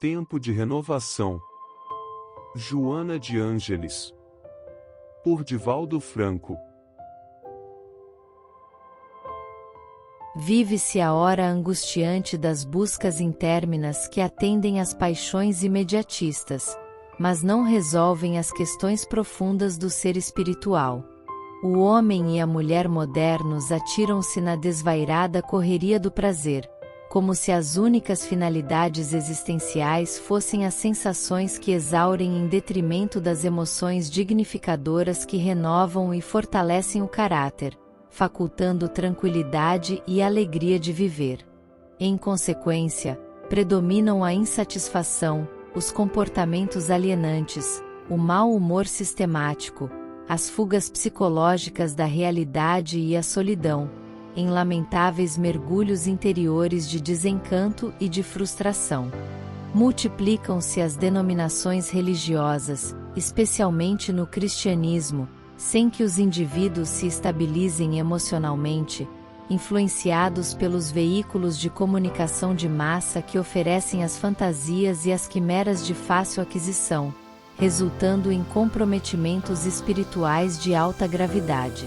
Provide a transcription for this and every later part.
Tempo de renovação. Joana de Ângeles. Por Divaldo Franco. Vive-se a hora angustiante das buscas interminas que atendem às paixões imediatistas, mas não resolvem as questões profundas do ser espiritual. O homem e a mulher modernos atiram-se na desvairada correria do prazer, como se as únicas finalidades existenciais fossem as sensações que exaurem em detrimento das emoções dignificadoras que renovam e fortalecem o caráter, facultando tranquilidade e alegria de viver. Em consequência, predominam a insatisfação, os comportamentos alienantes, o mau humor sistemático, as fugas psicológicas da realidade e a solidão, em lamentáveis mergulhos interiores de desencanto e de frustração. Multiplicam-se as denominações religiosas, especialmente no cristianismo, sem que os indivíduos se estabilizem emocionalmente, influenciados pelos veículos de comunicação de massa que oferecem as fantasias e as quimeras de fácil aquisição, resultando em comprometimentos espirituais de alta gravidade.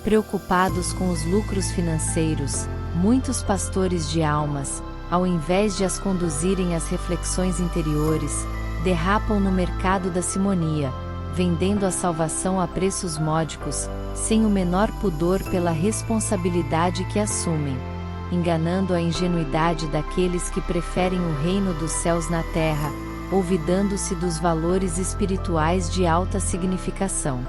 Preocupados com os lucros financeiros, muitos pastores de almas, ao invés de as conduzirem às reflexões interiores, derrapam no mercado da simonia, vendendo a salvação a preços módicos, sem o menor pudor pela responsabilidade que assumem, enganando a ingenuidade daqueles que preferem o reino dos céus na terra, olvidando-se dos valores espirituais de alta significação.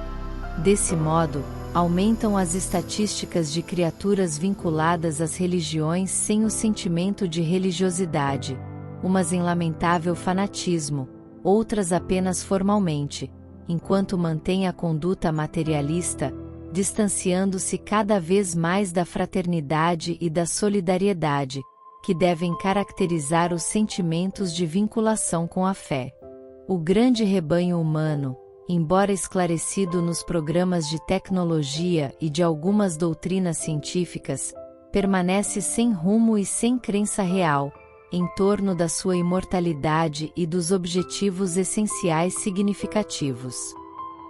Desse modo, aumentam as estatísticas de criaturas vinculadas às religiões sem o sentimento de religiosidade, umas em lamentável fanatismo, outras apenas formalmente, enquanto mantém a conduta materialista, distanciando-se cada vez mais da fraternidade e da solidariedade, que devem caracterizar os sentimentos de vinculação com a fé. O grande rebanho humano, embora esclarecido nos programas de tecnologia e de algumas doutrinas científicas, permanece sem rumo e sem crença real, em torno da sua imortalidade e dos objetivos essenciais significativos.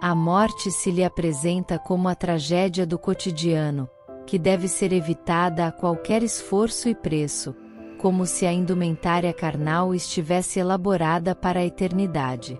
A morte se lhe apresenta como a tragédia do cotidiano, que deve ser evitada a qualquer esforço e preço, como se a indumentária carnal estivesse elaborada para a eternidade.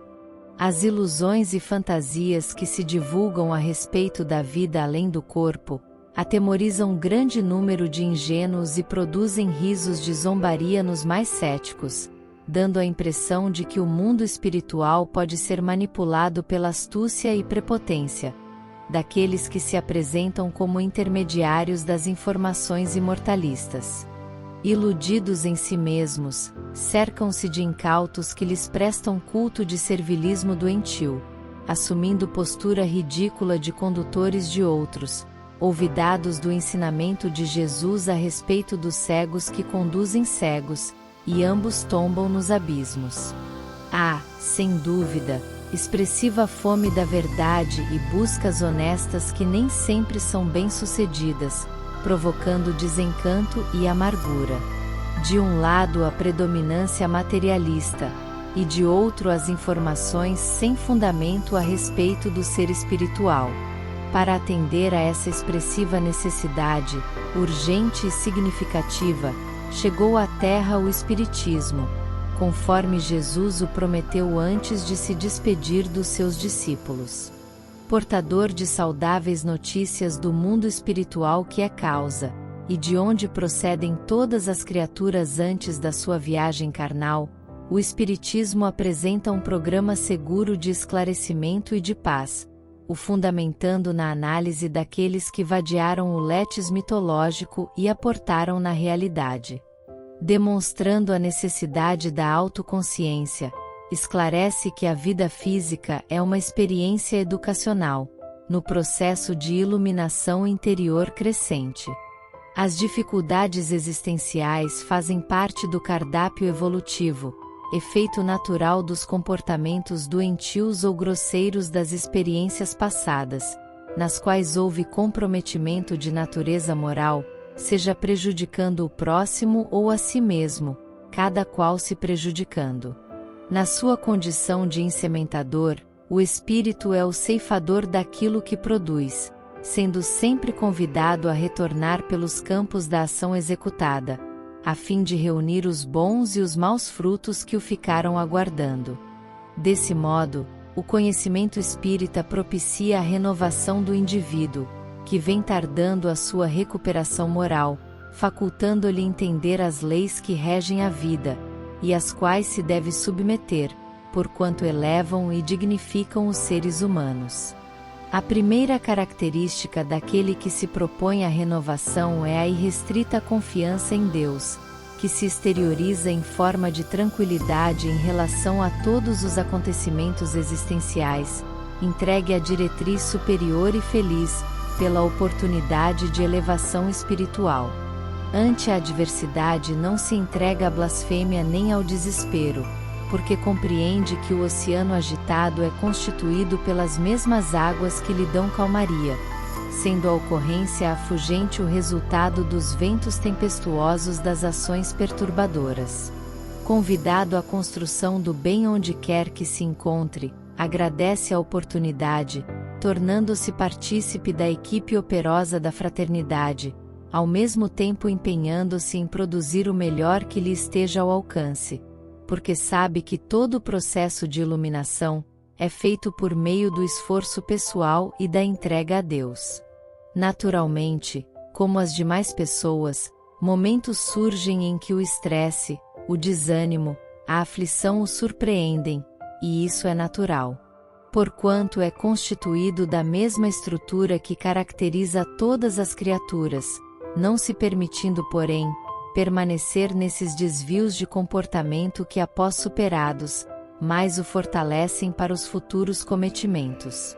As ilusões e fantasias que se divulgam a respeito da vida além do corpo, atemorizam grande número de ingênuos e produzem risos de zombaria nos mais céticos, dando a impressão de que o mundo espiritual pode ser manipulado pela astúcia e prepotência daqueles que se apresentam como intermediários das informações imortalistas. Iludidos em si mesmos, cercam-se de incautos que lhes prestam culto de servilismo doentio, assumindo postura ridícula de condutores de outros, olvidados do ensinamento de Jesus a respeito dos cegos que conduzem cegos, e ambos tombam nos abismos. Há, sem dúvida, expressiva fome da verdade e buscas honestas que nem sempre são bem-sucedidas, provocando desencanto e amargura. De um lado a predominância materialista, e de outro as informações sem fundamento a respeito do ser espiritual. Para atender a essa expressiva necessidade, urgente e significativa, chegou à Terra o Espiritismo, conforme Jesus o prometeu antes de se despedir dos seus discípulos. Portador de saudáveis notícias do mundo espiritual que é causa, e de onde procedem todas as criaturas antes da sua viagem carnal, o Espiritismo apresenta um programa seguro de esclarecimento e de paz, o fundamentando na análise daqueles que vadiaram o letes mitológico e aportaram na realidade. Demonstrando a necessidade da autoconsciência, esclarece que a vida física é uma experiência educacional, no processo de iluminação interior crescente. As dificuldades existenciais fazem parte do cardápio evolutivo, efeito natural dos comportamentos doentios ou grosseiros das experiências passadas, nas quais houve comprometimento de natureza moral, seja prejudicando o próximo ou a si mesmo, cada qual se prejudicando. Na sua condição de insementador, o espírito é o ceifador daquilo que produz, sendo sempre convidado a retornar pelos campos da ação executada, a fim de reunir os bons e os maus frutos que o ficaram aguardando. Desse modo, o conhecimento espírita propicia a renovação do indivíduo, que vem tardando a sua recuperação moral, facultando-lhe entender as leis que regem a vida, e às quais se deve submeter, porquanto elevam e dignificam os seres humanos. A primeira característica daquele que se propõe à renovação é a irrestrita confiança em Deus, que se exterioriza em forma de tranquilidade em relação a todos os acontecimentos existenciais, entregue à diretriz superior e feliz, pela oportunidade de elevação espiritual. Ante a adversidade não se entrega à blasfêmia nem ao desespero, porque compreende que o oceano agitado é constituído pelas mesmas águas que lhe dão calmaria, sendo a ocorrência afugente o resultado dos ventos tempestuosos das ações perturbadoras. Convidado à construção do bem onde quer que se encontre, agradece a oportunidade, tornando-se partícipe da equipe operosa da fraternidade, ao mesmo tempo empenhando-se em produzir o melhor que lhe esteja ao alcance, porque sabe que todo o processo de iluminação é feito por meio do esforço pessoal e da entrega a Deus. Naturalmente, como as demais pessoas, momentos surgem em que o estresse, o desânimo, a aflição o surpreendem, e isso é natural. Porquanto é constituído da mesma estrutura que caracteriza todas as criaturas, não se permitindo, porém, permanecer nesses desvios de comportamento que, após superados, mais o fortalecem para os futuros cometimentos.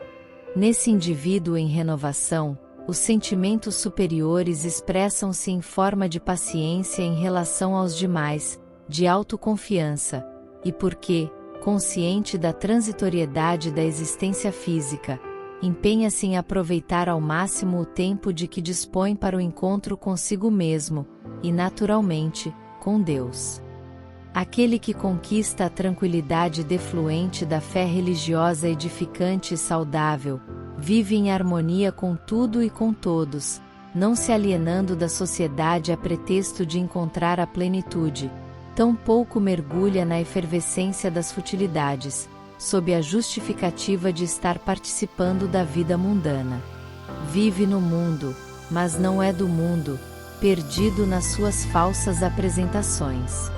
Nesse indivíduo em renovação, os sentimentos superiores expressam-se em forma de paciência em relação aos demais, de autoconfiança, e porque, consciente da transitoriedade da existência física, empenha-se em aproveitar ao máximo o tempo de que dispõe para o encontro consigo mesmo, e naturalmente, com Deus. Aquele que conquista a tranquilidade defluente da fé religiosa edificante e saudável, vive em harmonia com tudo e com todos, não se alienando da sociedade a pretexto de encontrar a plenitude, tampouco mergulha na efervescência das futilidades, sob a justificativa de estar participando da vida mundana. Vive no mundo, mas não é do mundo, perdido nas suas falsas apresentações.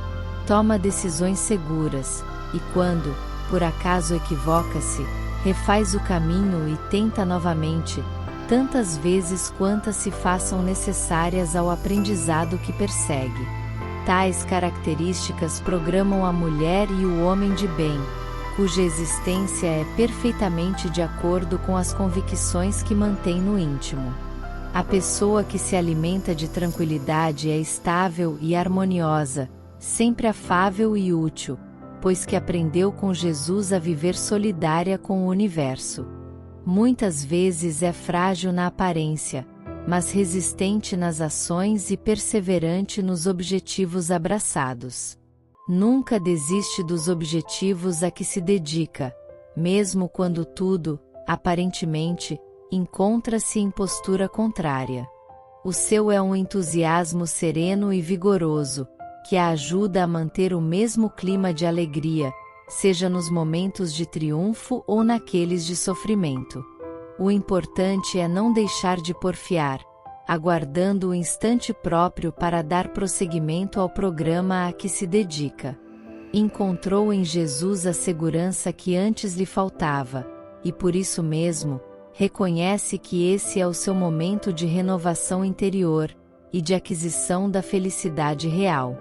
Toma decisões seguras, e quando, por acaso equivoca-se, refaz o caminho e tenta novamente, tantas vezes quantas se façam necessárias ao aprendizado que persegue. Tais características programam a mulher e o homem de bem, cuja existência é perfeitamente de acordo com as convicções que mantém no íntimo. A pessoa que se alimenta de tranquilidade é estável e harmoniosa, sempre afável e útil, pois que aprendeu com Jesus a viver solidária com o universo. Muitas vezes é frágil na aparência, mas resistente nas ações e perseverante nos objetivos abraçados. Nunca desiste dos objetivos a que se dedica, mesmo quando tudo, aparentemente, encontra-se em postura contrária. O seu é um entusiasmo sereno e vigoroso, que a ajuda a manter o mesmo clima de alegria, seja nos momentos de triunfo ou naqueles de sofrimento. O importante é não deixar de porfiar, aguardando o instante próprio para dar prosseguimento ao programa a que se dedica. Encontrou em Jesus a segurança que antes lhe faltava, e por isso mesmo, reconhece que esse é o seu momento de renovação interior, e de aquisição da felicidade real.